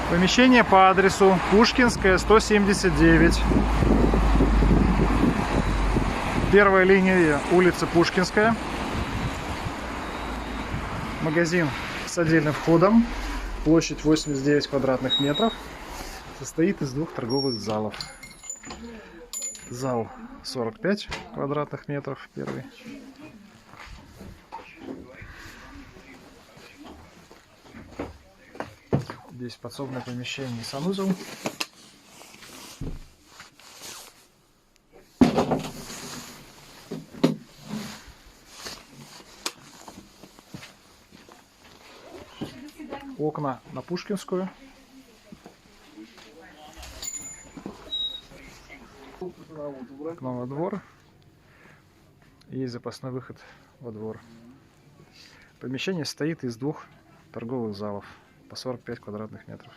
Помещение по адресу Пушкинская, 179. Первая линия улицы Пушкинская. Магазин с отдельным входом. Площадь 89 квадратных метров. Состоит из двух торговых залов. Зал 45 квадратных метров первый. Здесь подсобное помещение и санузел. Окна на Пушкинскую. Окно во двор. И запасной выход во двор. Помещение состоит из двух торговых залов по 45 квадратных метров.